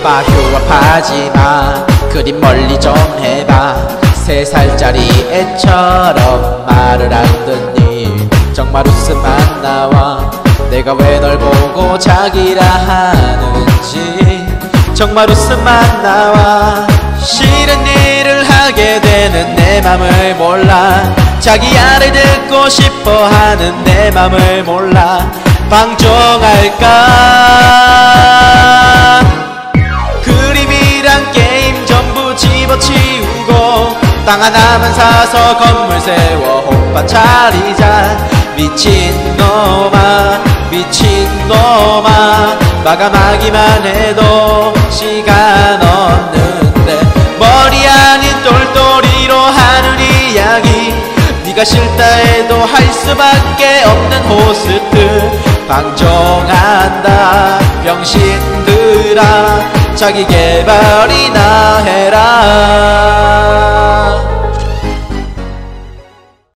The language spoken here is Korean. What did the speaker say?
마 휴업하지마 그림 멀리 좀 해봐 3살짜리 애처럼 말을 안 듣니 정말 웃음만 나와 내가 왜 널 보고 자기라 하는지 정말 웃음만 나와 싫은 일을 하게 되는 내 맘을 몰라 자기야를 듣고 싶어하는 내 맘을 몰라 방종할까 그림이랑 게임 전부 집어치우고 땅 하나만 사서 건물 세워 호빠 차리자 미친놈아 미친놈아 마감하기만 해도 시간 없는데 머리 아닌 똘똘이로 하는 이야기 네가 싫다 해도 할 수밖에 없는 호스트 방종한다 병신들아 자기 개발이나 해라